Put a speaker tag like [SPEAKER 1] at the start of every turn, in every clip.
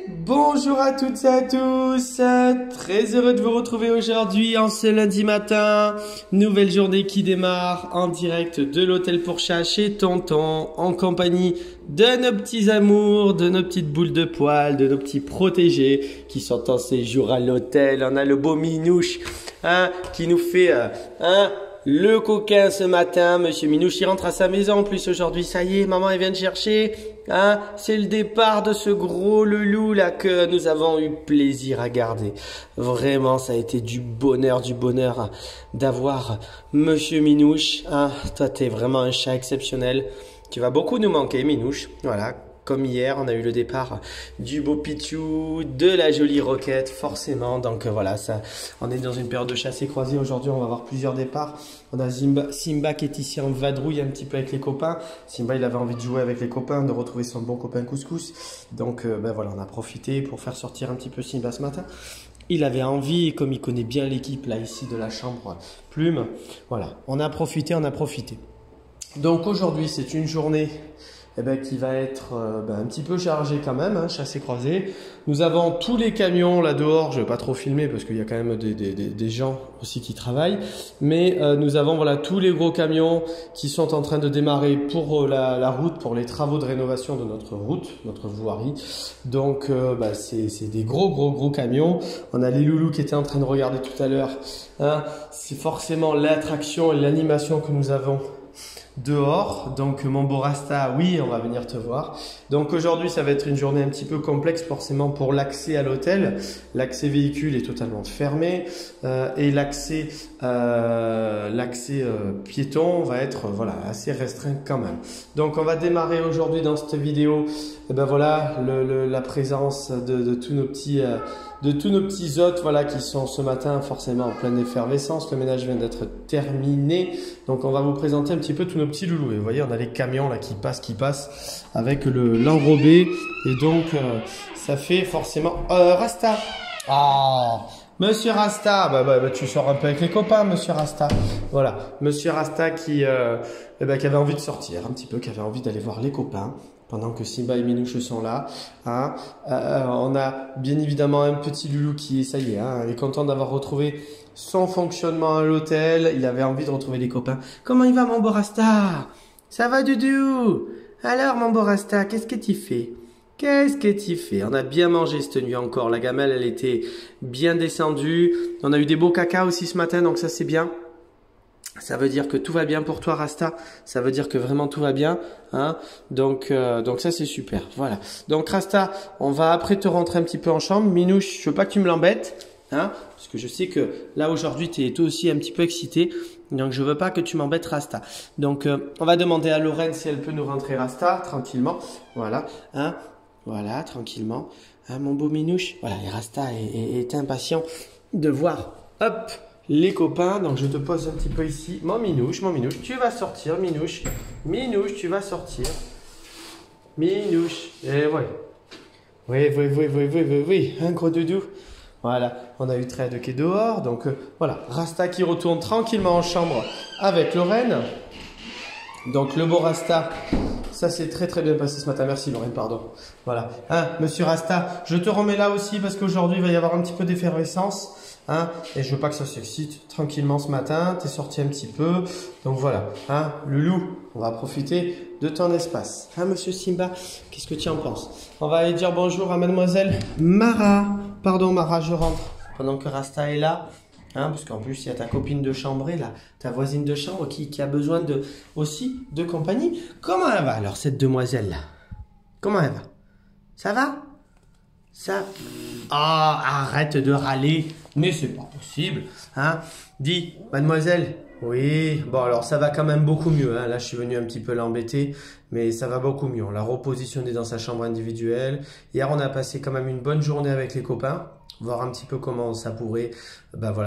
[SPEAKER 1] Bonjour à toutes et à tous, très heureux de vous retrouver aujourd'hui en ce lundi matin, nouvelle journée qui démarre en direct de l'hôtel pour chat chez Tonton, en compagnie de nos petits amours, de nos petites boules de poils, de nos petits protégés qui sont en séjour à l'hôtel. On a le beau Minouche qui nous fait le coquin ce matin. Monsieur Minouche, il rentre à sa maison en plus aujourd'hui. Ça y est, maman, elle vient de chercher. C'est le départ de ce gros loulou là que nous avons eu plaisir à garder. Vraiment, ça a été du bonheur d'avoir Monsieur Minouche. Toi, t'es vraiment un chat exceptionnel. Tu vas beaucoup nous manquer, Minouche. Voilà. Comme hier, on a eu le départ du beau Pichou, de la jolie Roquette, forcément. Donc voilà, on est dans une période de chassé croisé. Aujourd'hui, on va avoir plusieurs départs. On a Simba qui est ici en vadrouille un petit peu avec les copains. Simba, il avait envie de jouer avec les copains, de retrouver son bon copain Couscous. Donc voilà, on a profité pour faire sortir un petit peu Simba ce matin. Il avait envie, comme il connaît bien l'équipe là ici de la chambre Plume. Voilà, on a profité. Donc aujourd'hui, c'est une journée qui va être un petit peu chargé quand même, chassé croisé. Nous avons tous les camions là dehors, je vais pas trop filmer parce qu'il y a quand même des gens aussi qui travaillent, mais nous avons voilà tous les gros camions qui sont en train de démarrer pour la route, pour les travaux de rénovation de notre route, notre voirie. Donc c'est des gros camions. On a les loulous qui étaient en train de regarder tout à l'heure. C'est forcément l'attraction et l'animation que nous avons dehors. Donc mon beau Rasta, oui, on va venir te voir. Donc aujourd'hui, ça va être une journée un petit peu complexe forcément pour l'accès à l'hôtel. L'accès véhicule est totalement fermé et l'accès piéton va être assez restreint quand même. Donc on va démarrer aujourd'hui dans cette vidéo la présence de tous nos petits hôtes qui sont ce matin forcément en pleine effervescence. Le ménage vient d'être terminé. Donc on va vous présenter un petit peu tous nos petits loulous. Et vous voyez, on a les camions là qui passent avec l'enrobé. Et donc ça fait forcément Rasta. Monsieur Rasta, tu sors un peu avec les copains, Monsieur Rasta. Voilà, Monsieur Rasta qui avait envie de sortir un petit peu, qui avait envie d'aller voir les copains. Pendant que Simba et Minouche sont là, on a bien évidemment un petit loulou qui, ça y est, est content d'avoir retrouvé son fonctionnement à l'hôtel. Il avait envie de retrouver les copains. Comment il va, mon beau Rasta? Ça va, Doudou? Alors, mon beau Rasta, qu'est-ce que tu fais? On a bien mangé cette nuit encore. La gamelle, elle était bien descendue. On a eu des beaux caca aussi ce matin, donc ça, c'est bien. Ça veut dire que tout va bien pour toi, Rasta. Ça veut dire que vraiment tout va bien, Donc ça c'est super. Voilà. Donc Rasta, on va après te rentrer un petit peu en chambre. Minouche, je veux pas que tu me l'embêtes, parce que je sais que là aujourd'hui tu es toi aussi un petit peu excité. Donc je veux pas que tu m'embêtes, Rasta. Donc on va demander à Lorraine si elle peut nous rentrer Rasta tranquillement. Voilà, voilà tranquillement. Mon beau Minouche. Voilà, et Rasta est impatient de voir. Hop. Les copains, donc je te pose un petit peu ici. Mon Minouche, tu vas sortir, Minouche. Minouche, tu vas sortir. Minouche, ouais. Oui, un gros doudou. Voilà, on a eu Trade qui est dehors. Donc voilà, Rasta qui retourne tranquillement en chambre avec Lorraine. Donc le beau Rasta, ça s'est très bien passé ce matin. Merci Lorraine, pardon. Voilà, Monsieur Rasta, je te remets là aussi parce qu'aujourd'hui il va y avoir un petit peu d'effervescence. Et je veux pas que ça s'excite tranquillement ce matin. Tu es sorti un petit peu. Donc voilà, Loulou, on va profiter de ton espace. Monsieur Simba, qu'est-ce que tu en penses? On va aller dire bonjour à mademoiselle Mara. Pardon Mara, je rentre. Pendant que Rasta est là. Parce qu'en plus, il y a ta copine de chambre là, ta voisine de chambre qui a besoin aussi de compagnie. Comment elle va alors cette demoiselle là? Comment elle va? Ça va? Arrête de râler, mais c'est pas possible, Dis, mademoiselle. Oui, bon alors ça va quand même beaucoup mieux, Là je suis venu un petit peu l'embêter, mais ça va beaucoup mieux. On l'a repositionné dans sa chambre individuelle. Hier on a passé quand même une bonne journée avec les copains, voir un petit peu comment ça pourrait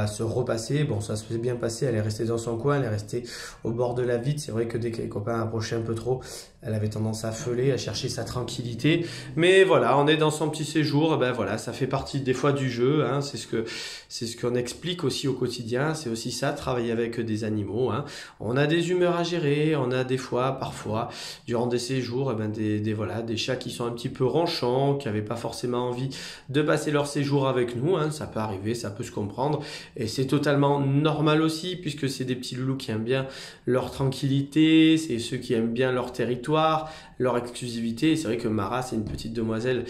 [SPEAKER 1] se repasser. Bon, ça s'est bien passé, elle est restée dans son coin, elle est restée au bord de la vitre. C'est vrai que dès que les copains approchaient un peu trop, elle avait tendance à feuler, à chercher sa tranquillité. Mais voilà, on est dans son petit séjour, ça fait partie des fois du jeu, c'est ce qu'on explique aussi au quotidien. C'est aussi ça, travailler avec des animaux, On a des humeurs à gérer, on a des fois, parfois, du durant des séjours, eh ben, voilà, des chats qui sont un petit peu ronchants, qui n'avaient pas forcément envie de passer leur séjour avec nous, hein. Ça peut arriver, ça peut se comprendre. Et c'est totalement normal aussi, puisque c'est des petits loulous qui aiment bien leur tranquillité, c'est ceux qui aiment bien leur territoire, leur exclusivité. C'est vrai que Mara, c'est une petite demoiselle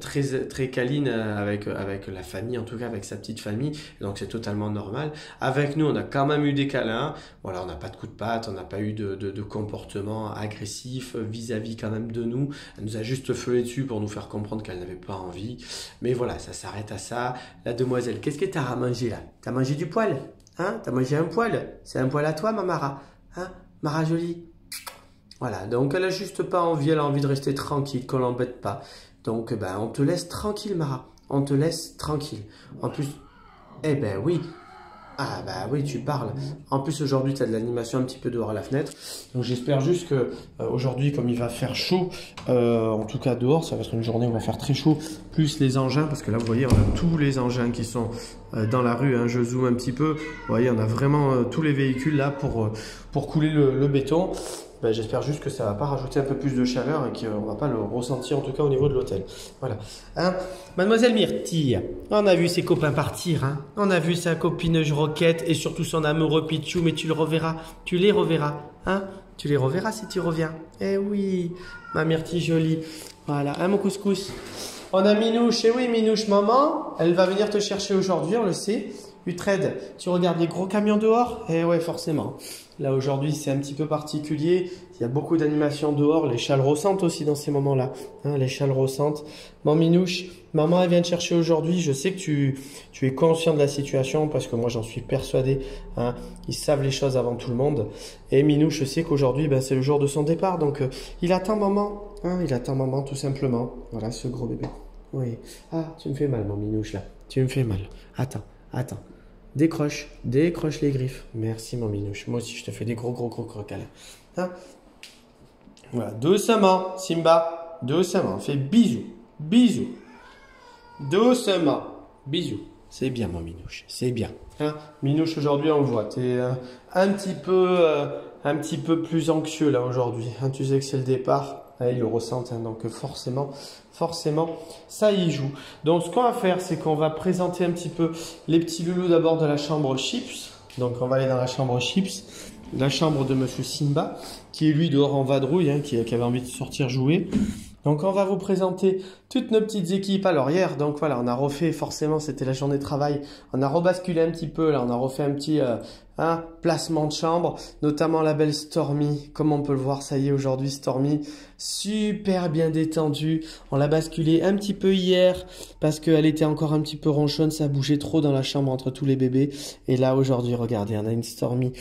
[SPEAKER 1] très câline avec la famille, en tout cas avec sa petite famille. Donc c'est totalement normal. Avec nous, on a quand même eu des câlins. Voilà, on n'a pas de coups de patte, on n'a pas eu de comportement agressif vis-à-vis quand même de nous. Elle nous a juste feulé dessus pour nous faire comprendre qu'elle n'avait pas envie. Mais voilà, ça s'arrête à ça. La demoiselle, qu'est-ce que tu as à manger là? Tu as mangé du poil? Hein? Tu as mangé un poil? C'est un poil à toi, ma Mara? Hein? Mara jolie? Voilà, donc elle a juste pas envie, elle a envie de rester tranquille, qu'on l'embête pas. Donc ben, on te laisse tranquille, Mara. On te laisse tranquille. En plus, eh ben oui. Ah bah oui, tu parles. En plus aujourd'hui tu as de l'animation un petit peu dehors à la fenêtre. Donc j'espère juste que aujourd'hui, comme il va faire chaud, en tout cas dehors, ça va être une journée où il va faire très chaud, plus les engins, parce que là vous voyez on a tous les engins qui sont dans la rue, hein. Je zoome un petit peu. Vous voyez on a vraiment tous les véhicules là pour couler le béton. Ben, j'espère juste que ça va pas rajouter un peu plus de chaleur et qu'on va pas le ressentir en tout cas au niveau de l'hôtel. Voilà. Hein? Mademoiselle Myrtille, on a vu ses copains partir. Hein? On a vu sa copine Roquette et surtout son amoureux Pichou, mais tu le reverras. Tu les reverras. Hein? Tu les reverras si tu reviens. Eh oui, ma Myrtille jolie. Voilà. Hein, mon couscous? On a Minouche. Eh oui, Minouche, maman, elle va venir te chercher aujourd'hui, on le sait. Uhtred, tu regardes les gros camions dehors? Eh ouais, forcément. Là, aujourd'hui, c'est un petit peu particulier. Il y a beaucoup d'animations dehors. Les châles rossantes aussi dans ces moments-là. Hein, les châles rossantes. Mon Minouche, maman, elle vient te chercher aujourd'hui. Je sais que tu es conscient de la situation parce que moi, j'en suis persuadé. Hein, ils savent les choses avant tout le monde. Et Minouche, je sais qu'aujourd'hui, ben, c'est le jour de son départ. Donc, il attend maman. Hein, il attend maman, tout simplement. Voilà, ce gros bébé. Oui. Ah, tu me fais mal, mon Minouche, là. Tu me fais mal. Attends. Décroche les griffes. Merci mon Minouche. Moi aussi je te fais des gros câlins. Hein? Voilà, doucement Simba, doucement. Fais bisous. Doucement, bisous. C'est bien mon Minouche, c'est bien. Hein? Minouche aujourd'hui on le voit, tu es un petit peu plus anxieux là aujourd'hui. Hein? Tu sais que c'est le départ. Ah, ils le ressentent, hein, donc forcément, ça y joue. Donc ce qu'on va faire, c'est qu'on va présenter un petit peu les petits loulous d'abord de la chambre Chips. Donc on va aller dans la chambre Chips, la chambre de Monsieur Simba, qui est lui dehors en vadrouille, hein, qui avait envie de sortir jouer. Donc on va vous présenter toutes nos petites équipes. Alors hier, donc voilà, on a refait, forcément c'était la journée de travail, on a rebasculé un petit peu, là on a refait un petit placement de chambre, notamment la belle Stormy, comme on peut le voir, ça y est aujourd'hui Stormy, super bien détendue. On l'a basculé un petit peu hier parce qu'elle était encore un petit peu ronchonne, ça bougeait trop dans la chambre entre tous les bébés. Et là aujourd'hui, regardez, on a une Stormy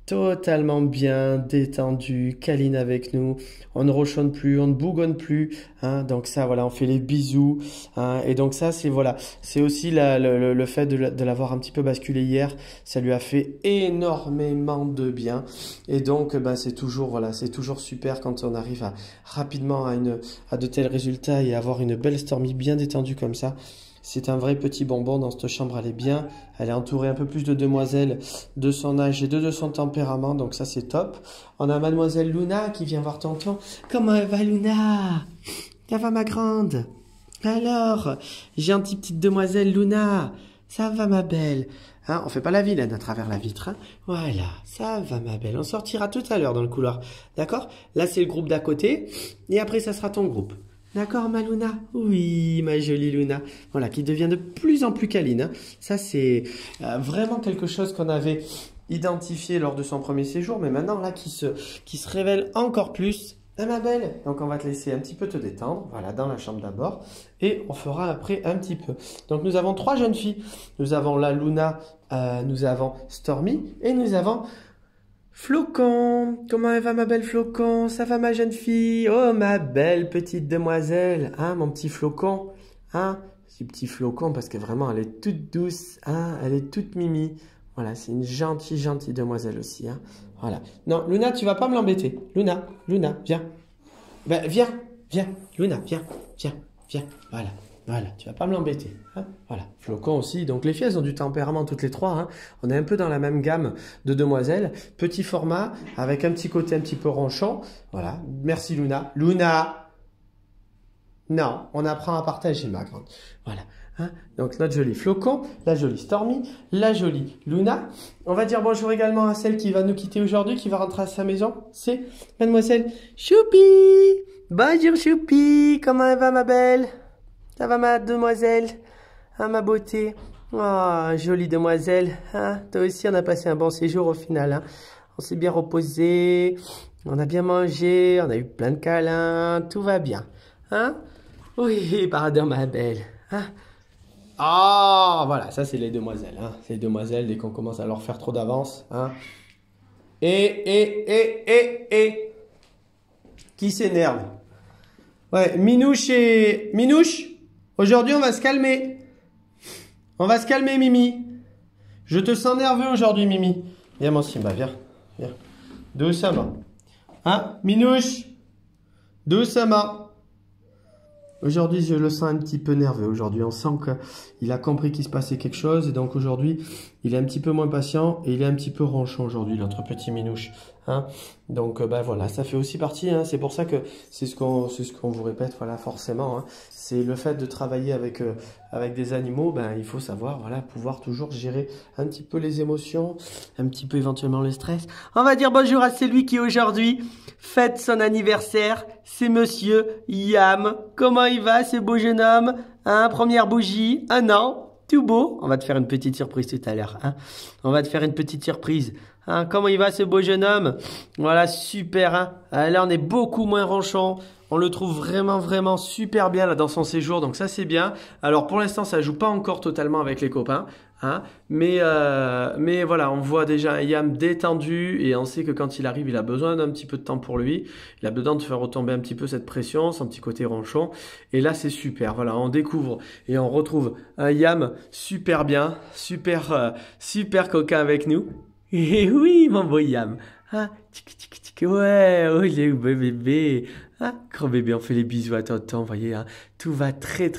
[SPEAKER 1] totalement bien détendu, câline avec nous, on ne rochonne plus, on ne bougonne plus, hein, donc ça voilà, on fait les bisous, hein, et donc ça c'est voilà, c'est aussi le fait de l'avoir un petit peu basculé hier, ça lui a fait énormément de bien, et donc ben, c'est toujours voilà, c'est toujours super quand on arrive rapidement à de tels résultats et avoir une belle Stormy bien détendue comme ça. C'est un vrai petit bonbon dans cette chambre, elle est bien. Elle est entourée un peu plus de demoiselles de son âge et de son tempérament, donc ça c'est top. On a mademoiselle Luna qui vient voir tonton. Comment elle va Luna? Ça va ma grande? Alors, gentille petite demoiselle Luna, ça va ma belle? Hein, on fait pas la vilaine à travers la vitre. Hein. Voilà, ça va ma belle. On sortira tout à l'heure dans le couloir. D'accord? Là c'est le groupe d'à côté et après ça sera ton groupe. D'accord, ma Luna? Oui, ma jolie Luna. Voilà, qui devient de plus en plus câline. Hein. Ça, c'est vraiment quelque chose qu'on avait identifié lors de son premier séjour, mais maintenant, là, qui se révèle encore plus. Ah, ma belle. Donc, on va te laisser un petit peu te détendre. Voilà, dans la chambre d'abord. Et on fera après un petit peu. Donc, nous avons 3 jeunes filles. Nous avons la Luna, nous avons Stormy et nous avons Flocon, comment elle va ma belle Flocon? Ça va ma jeune fille? Oh ma belle petite demoiselle, hein mon petit Flocon, hein? Ce petit Flocon parce que vraiment elle est toute douce, hein? Elle est toute mimi. Voilà, c'est une gentille demoiselle aussi, hein? Voilà. Non, Luna, tu vas pas me l'embêter. Luna, viens. Ben, viens, Luna, viens. Voilà. Voilà, tu vas pas me l'embêter. Hein, voilà, Flocon aussi. Donc les filles, elles ont du tempérament toutes les trois. Hein. On est un peu dans la même gamme de demoiselles. Petit format, avec un petit côté un petit peu ronchon. Voilà, merci Luna. Luna! Non, on apprend à partager, ma grande. Voilà. Hein. Donc notre jolie Flocon, la jolie Stormy, la jolie Luna. On va dire bonjour également à celle qui va nous quitter aujourd'hui, qui va rentrer à sa maison. C'est mademoiselle Choupi! Bonjour Choupi! Comment elle va ma belle? Ça va ma demoiselle? Hein, ma beauté? Oh, jolie demoiselle. Hein? Toi aussi, on a passé un bon séjour au final. Hein? On s'est bien reposé. On a bien mangé. On a eu plein de câlins. Tout va bien. Hein? Oui, pardon, ma belle. Hein? Ah, voilà. Ça, c'est les demoiselles. Hein? C'est les demoiselles dès qu'on commence à leur faire trop d'avance. Hein? Et. Qui s'énerve? Ouais, Minouche et... Minouche? Aujourd'hui, on va se calmer. On va se calmer, Mimi. Je te sens nerveux aujourd'hui, Mimi. Viens, mon Simba, viens. Viens. Doucement. Hein, Minouche? Doucement. Aujourd'hui, je le sens un petit peu nerveux. Aujourd'hui, on sent qu'il a compris qu'il se passait quelque chose. Et donc, aujourd'hui, il est un petit peu moins patient. Et il est un petit peu ronchon aujourd'hui, notre petit Minouche. Hein, donc, ben voilà, ça fait aussi partie. Hein, c'est pour ça que c'est ce qu'on vous répète, voilà, forcément. Hein, c'est le fait de travailler avec des animaux. Ben, il faut savoir, voilà, pouvoir toujours gérer un petit peu les émotions, un petit peu éventuellement le stress. On va dire bonjour à celui qui aujourd'hui fête son anniversaire. C'est Monsieur Yam. Comment il va, ce beau jeune homme? Hein, première bougie, 1 an, tout beau. On va te faire une petite surprise tout à l'heure. Hein. On va te faire une petite surprise. Hein, comment il va, ce beau jeune homme? Voilà, super. Hein. Là, on est beaucoup moins ronchon. On le trouve vraiment super bien là dans son séjour. Donc ça, c'est bien. Alors, pour l'instant, ça joue pas encore totalement avec les copains. Hein, mais voilà, on voit déjà un Yam détendu et on sait que quand il arrive, il a besoin d'un petit peu de temps pour lui. Il a besoin de faire retomber un petit peu cette pression, son petit côté ronchon. Et là, c'est super. Voilà, on découvre et on retrouve un Yam super bien, super coquin avec nous. Et oui, mon beau Yam. Ah, ouais, oh, il est où, bébé? Ah, gros bébé, on fait les bisous à tonton, vous voyez, hein, tout va très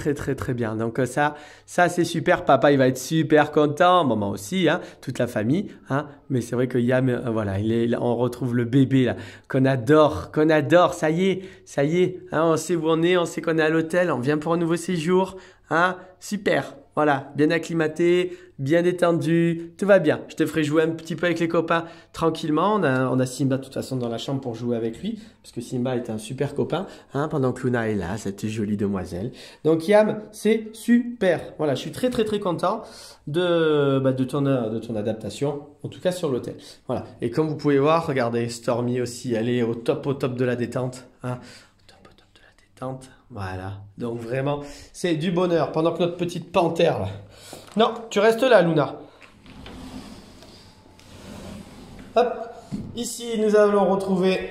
[SPEAKER 1] bien. Donc ça c'est super. Papa, il va être super content, maman aussi, hein, toute la famille, hein. Mais c'est vrai que Yam, voilà, on retrouve le bébé là, qu'on adore. Ça y est, hein, on sait où on est, on sait qu'on est à l'hôtel, on vient pour un nouveau séjour, hein, super. Voilà, bien acclimaté, bien détendu, tout va bien. Je te ferai jouer un petit peu avec les copains tranquillement. On a Simba de toute façon dans la chambre pour jouer avec lui, parce que Simba est un super copain, hein, pendant que Luna est là, cette jolie demoiselle. Donc Yam, c'est super. Voilà, je suis très content de ton adaptation, en tout cas sur l'hôtel. Voilà. Et comme vous pouvez voir, regardez, Stormy aussi, elle est au top de la détente, hein. Au top de la détente. Voilà, donc vraiment, c'est du bonheur pendant que notre petite panthère là. Non, tu restes là, Luna. Hop, ici nous allons retrouver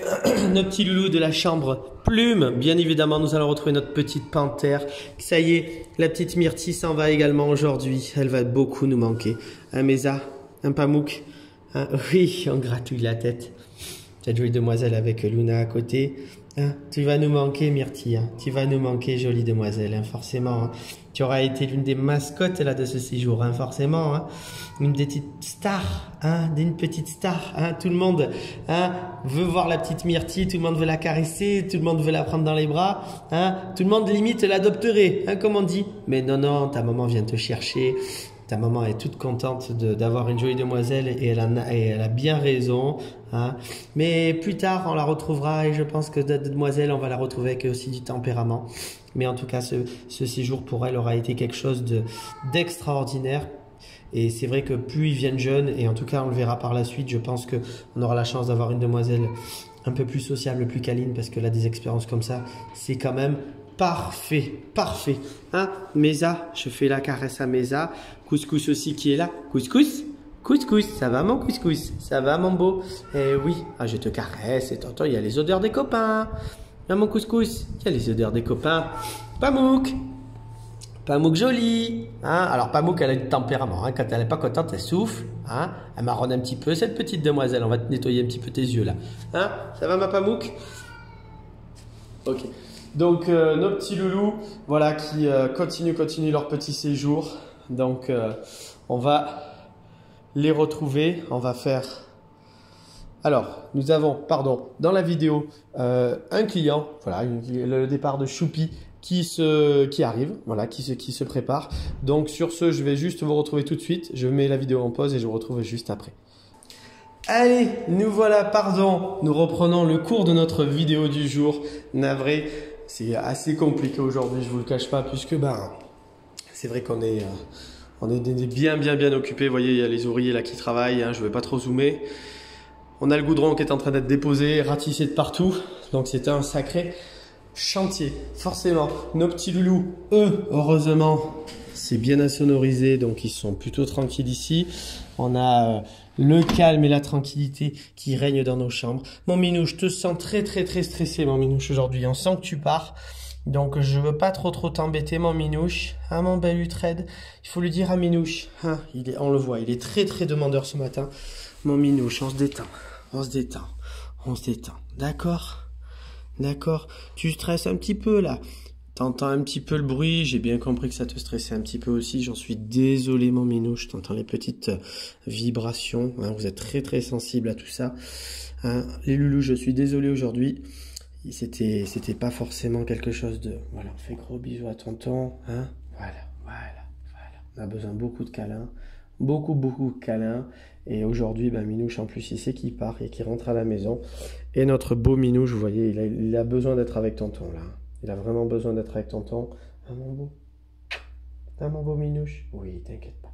[SPEAKER 1] nos petits loulous de la chambre Plume. Bien évidemment, nous allons retrouver notre petite panthère. Ça y est, la petite Myrtille s'en va également aujourd'hui. Elle va beaucoup nous manquer. Un Mesa, un Pamouk. Oui, on gratouille la tête. Cette jolie demoiselle avec Luna à côté. Hein, tu vas nous manquer, Myrtille. Hein. Tu vas nous manquer, jolie demoiselle, hein, forcément. Hein. Tu auras été l'une des mascottes là de ce séjour, hein, forcément. Hein. Une des petites stars, hein, d'une petite star. Hein. Tout le monde, hein, veut voir la petite Myrtille, tout le monde veut la caresser, tout le monde veut la prendre dans les bras. Hein. Tout le monde limite l'adopterait, hein, comme on dit. Mais non, ta maman vient te chercher. Ta maman est toute contente d'avoir une jolie demoiselle et elle a bien raison. Hein. Mais plus tard, on la retrouvera et je pense que cette demoiselle, on va la retrouver avec aussi du tempérament. Mais en tout cas, ce séjour pour elle aura été quelque chose d'extraordinaire. Et c'est vrai que plus ils viennent jeunes, et en tout cas on le verra par la suite, je pense qu'on aura la chance d'avoir une demoiselle un peu plus sociable, plus câline, parce que là, des expériences comme ça, c'est quand même parfait. Hein, Mesa, je fais la caresse à Mesa. Couscous aussi qui est là. Couscous, ça va mon couscous? Ça va mon beau? Eh oui, je te caresse et t'entends, il y a les odeurs des copains. Hein, mon couscous, il y a les odeurs des copains. Pamouk joli. Hein, alors Pamouk, elle a du tempérament. Hein, quand elle n'est pas contente, elle souffle. Hein, elle marronne un petit peu. Cette petite demoiselle, on va te nettoyer un petit peu tes yeux là. Hein, ça va ma Pamouk? Ok. Donc nos petits loulous, voilà, qui continuent leur petit séjour. Donc on va les retrouver. On va faire... Alors, nous avons, pardon, dans la vidéo, un client, voilà, le départ de Choupi qui arrive, voilà, qui se prépare. Donc sur ce, je vais juste vous retrouver tout de suite. Je mets la vidéo en pause et je vous retrouve juste après. Allez, nous voilà, pardon, nous reprenons le cours de notre vidéo du jour. Navré, c'est assez compliqué aujourd'hui, je vous le cache pas, puisque c'est vrai qu'on est, bien occupés. Vous voyez, il y a les ouvriers là qui travaillent, hein, je ne vais pas trop zoomer. On a le goudron qui est en train d'être déposé, ratissé de partout. Donc c'était un sacré chantier. Forcément, nos petits loulous, eux, heureusement, c'est bien insonorisé. Donc ils sont plutôt tranquilles ici. On a le calme et la tranquillité qui règnent dans nos chambres. Mon Minouche, je te sens très stressé, mon Minouche, aujourd'hui. On sent que tu pars. Donc je veux pas trop t'embêter, mon Minouche. Ah, mon bel Utred. Il faut lui dire à Minouche. Hein, on le voit, il est très demandeur ce matin. Mon Minouche, on se détend. D'accord? D'accord? Tu stresses un petit peu là. T'entends un petit peu le bruit. J'ai bien compris que ça te stressait un petit peu aussi. J'en suis désolé, mon Minouche. T'entends les petites vibrations. Hein, vous êtes très sensible à tout ça. Hein, les loulous, je suis désolé aujourd'hui. C'était pas forcément quelque chose de... Voilà, on fait gros bisous à tonton. Hein, voilà. On a besoin de beaucoup de câlins. Beaucoup de câlins. Et aujourd'hui, Minouche, en plus, il sait qu'il part et qu'il rentre à la maison. Et notre beau Minouche, vous voyez, il a besoin d'être avec tonton, là. Il a vraiment besoin d'être avec tonton. Ah, mon beau. Ah, mon beau Minouche. Oui, t'inquiète pas,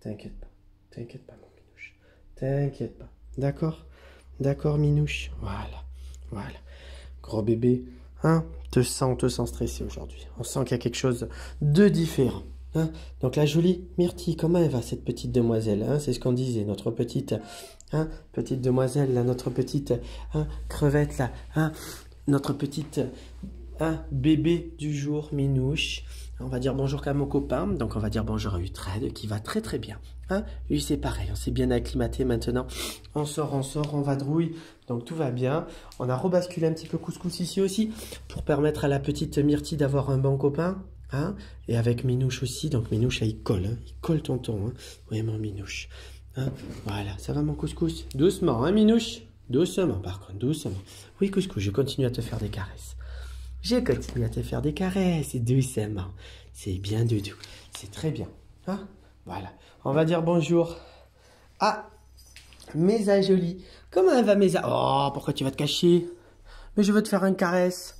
[SPEAKER 1] mon Minouche. T'inquiète pas. D'accord, Minouche. Voilà. Gros bébé. Hein, on te sent stressé aujourd'hui. On sent qu'il y a quelque chose de différent. Hein, donc la jolie Myrtille, comment elle va cette petite demoiselle, hein, c'est ce qu'on disait, notre petite demoiselle, là, notre petite crevette, là, hein, notre petite bébé du jour, Minouche. On va dire bonjour à mon copain, donc on va dire bonjour à Utred qui va très bien. Hein, lui c'est pareil, on s'est bien acclimaté maintenant. On sort, on vadrouille, donc tout va bien. On a rebasculé un petit peu couscous ici aussi pour permettre à la petite Myrtille d'avoir un bon copain. Hein, et avec Minouche aussi, donc Minouche là, il colle tonton, hein. Oui, mon Minouche, hein, voilà, ça va mon couscous, doucement, hein Minouche, doucement par contre, doucement. Oui couscous, je continue à te faire des caresses, doucement, c'est bien doudou, c'est très bien, hein, voilà. On va dire bonjour à Mesa jolie. Comment elle va Mesa? Oh, pourquoi tu vas te cacher? Mais je veux te faire une caresse.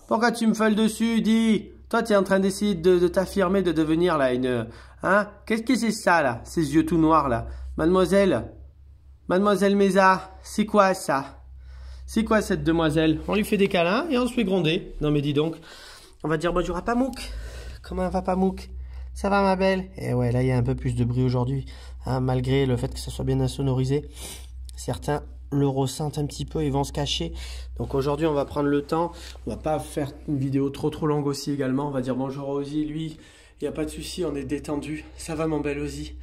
[SPEAKER 1] Pourquoi tu me fais le dessus, dis? Toi, tu es en train d'essayer de t'affirmer, de devenir là une... Hein? Qu'est-ce que c'est ça là? Ces yeux tout noirs là. Mademoiselle Mesa, c'est quoi ça? C'est quoi cette demoiselle? On lui fait des câlins et on se fait gronder. Non mais dis donc. On va dire bonjour à Pamouk. Comment va Pamouk? Ça va ma belle? Eh ouais, là il y a un peu plus de bruit aujourd'hui. Hein, malgré le fait que ça soit bien insonorisé. Certains le ressentent un petit peu, ils vont se cacher. Donc aujourd'hui on va prendre le temps, on va pas faire une vidéo trop longue aussi également. On va dire bonjour à Ozzy, lui il n'y a pas de souci, on est détendu. Ça va mon bel Ozzy?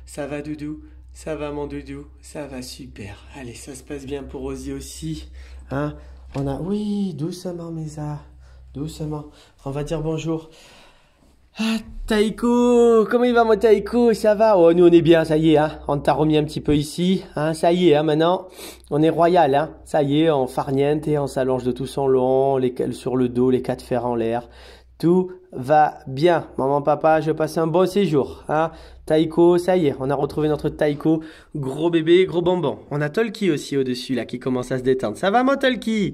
[SPEAKER 1] Ça va doudou? Ça va mon doudou? Ça va super. Allez, ça se passe bien pour Ozzy aussi, hein? On a, oui, doucement Mesa, doucement. On va dire bonjour. Ah, Taïko, comment il va mon Taïko? Ça va? Oh, nous on est bien, ça y est, hein. On t'a remis un petit peu ici, hein. Ça y est, hein, maintenant, on est royal, hein. Ça y est, on farniente et on s'allonge de tout son long, sur le dos, les 4 fers en l'air. Tout va bien. Maman, papa, je passe un bon séjour, hein. Taïko, ça y est, on a retrouvé notre Taïko. Gros bébé, gros bonbon. On a Tolki aussi au-dessus, là, qui commence à se détendre. Ça va, mon Tolki?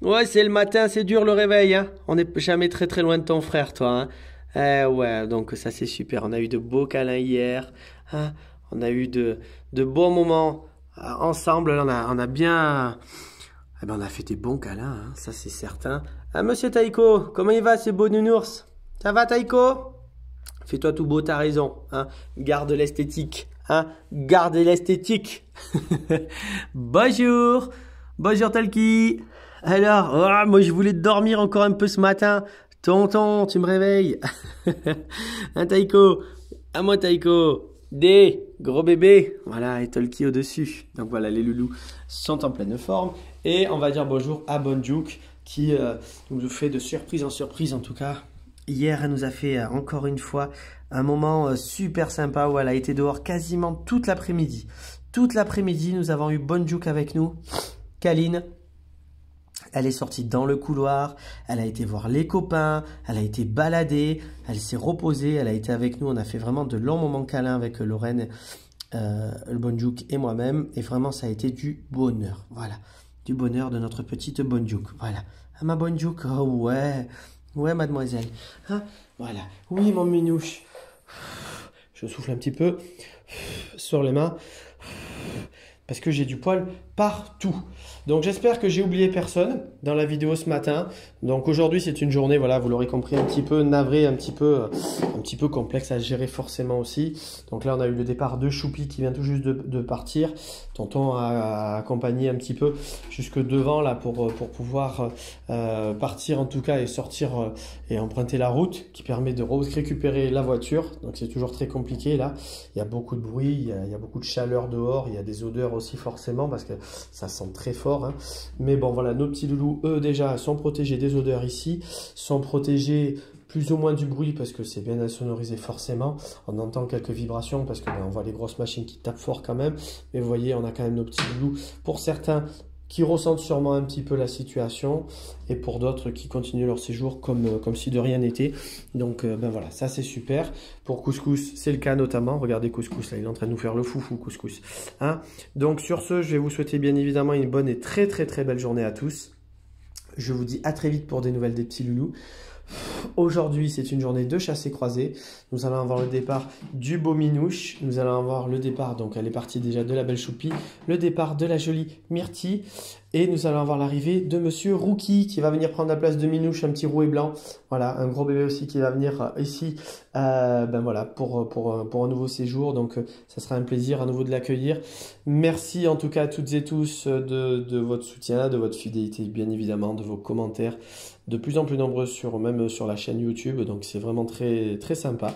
[SPEAKER 1] Ouais, c'est le matin, c'est dur le réveil, hein. On n'est jamais très loin de ton frère, toi, hein. Ouais, donc ça c'est super. On a eu de beaux câlins hier, hein. On a eu de bons moments ensemble. On a bien... on a fait des bons câlins, hein, ça c'est certain. Ah, monsieur Taïko, comment il va ce beau nounours? Ça va Taïko? Fais-toi tout beau, t'as raison, hein. Garde l'esthétique, hein. Garde l'esthétique. Bonjour Tolki. Alors, oh, moi je voulais dormir encore un peu ce matin. Tonton, tu me réveilles. Hein, Taïko? À moi, Taïko. Des gros bébés. Voilà, et Tolki au-dessus. Donc voilà, les loulous sont en pleine forme. Et on va dire bonjour à Bonjouk. qui nous fait de surprise en surprise en tout cas. Hier, elle nous a fait encore une fois un moment super sympa où elle a été dehors quasiment toute l'après-midi. Toute l'après-midi, nous avons eu Bonjouk avec nous, Kaline. Elle est sortie dans le couloir, elle a été voir les copains, elle a été baladée, elle s'est reposée, elle a été avec nous. On a fait vraiment de longs moments câlins avec Lorraine, le Bonjouk et moi-même. Et vraiment, ça a été du bonheur. Voilà, du bonheur de notre petite Bonjouk. Voilà. Ah, ma Bonjouk, oh ouais, ouais mademoiselle. Hein, voilà, oui mon minouche. Je souffle un petit peu sur les mains parce que j'ai du poil partout. Donc j'espère que j'ai oublié personne dans la vidéo ce matin. Donc aujourd'hui c'est une journée, voilà, vous l'aurez compris, un petit peu navrée, un petit peu complexe à gérer forcément aussi. Donc là on a eu le départ de Choupi qui vient tout juste de partir. Tonton a accompagné un petit peu jusque devant là pour pouvoir partir en tout cas et sortir et emprunter la route qui permet de récupérer la voiture. Donc c'est toujours très compliqué là. Il y a beaucoup de bruit, il y a beaucoup de chaleur dehors, il y a des odeurs aussi forcément parce que ça sent très fort. Hein. Mais bon voilà, nos petits loulous, eux déjà sont protégés des odeurs ici, sont protégés plus ou moins du bruit parce que c'est bien insonorisé forcément. On entend quelques vibrations parce que on voit les grosses machines qui tapent fort quand même. Mais vous voyez, on a quand même nos petits loulous. Pour certains qui ressentent sûrement un petit peu la situation et pour d'autres qui continuent leur séjour comme si de rien n'était. Donc ben voilà, ça c'est super. Pour Couscous, c'est le cas notamment. Regardez Couscous, là, il est en train de nous faire le foufou Couscous. Hein, donc sur ce, je vais vous souhaiter bien évidemment une bonne et très belle journée à tous. Je vous dis à très vite pour des nouvelles des petits loulous. Aujourd'hui, c'est une journée de chassé-croisé. Nous allons avoir le départ du beau Minouche. Nous allons avoir le départ, donc elle est partie déjà de la belle Choupi, le départ de la jolie Myrtille. Et nous allons avoir l'arrivée de Monsieur Rookie qui va venir prendre la place de Minouche, un petit rouet blanc. Voilà, un gros bébé aussi qui va venir ici ben voilà, pour un nouveau séjour. Donc, ça sera un plaisir à nouveau de l'accueillir. Merci en tout cas à toutes et tous de votre soutien, de votre fidélité, bien évidemment, de vos commentaires. De plus en plus nombreux même sur la chaîne YouTube. Donc, c'est vraiment très sympa.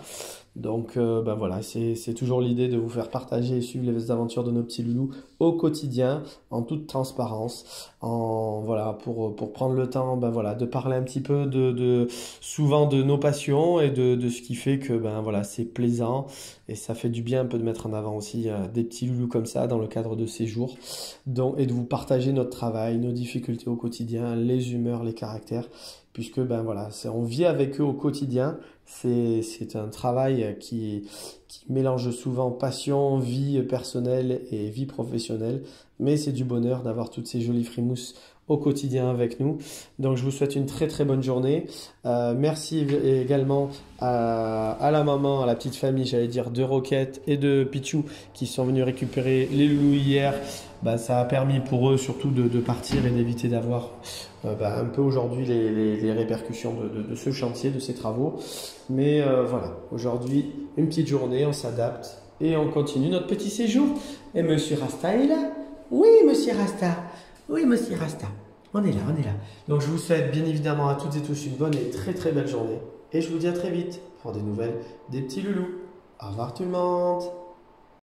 [SPEAKER 1] Donc ben voilà, c'est toujours l'idée de vous faire partager et suivre les aventures de nos petits loulous au quotidien, en toute transparence, voilà, pour prendre le temps ben voilà, de parler un petit peu souvent de nos passions et de ce qui fait que ben voilà, c'est plaisant et ça fait du bien un peu de mettre en avant aussi des petits loulous comme ça dans le cadre de ces jours. Et de vous partager notre travail, nos difficultés au quotidien, les humeurs, les caractères, puisque ben voilà, on vit avec eux au quotidien. C'est un travail qui mélange souvent passion, vie personnelle et vie professionnelle. Mais c'est du bonheur d'avoir toutes ces jolies frimousses au quotidien avec nous. Donc je vous souhaite une très bonne journée. Merci également à la maman, à la petite famille, j'allais dire, de Roquette et de Pichou qui sont venus récupérer les loulous hier. Ben, ça a permis pour eux surtout de partir et d'éviter d'avoir un peu aujourd'hui les répercussions de ce chantier, de ces travaux. Mais voilà, aujourd'hui, une petite journée, on s'adapte et on continue notre petit séjour. Et Monsieur Rasta est là? Oui, Monsieur Rasta. Oui, Monsieur Rasta. On est là. Donc, je vous souhaite bien évidemment à toutes et tous une bonne et très belle journée. Et je vous dis à très vite pour des nouvelles des petits loulous. Au revoir tout le monde.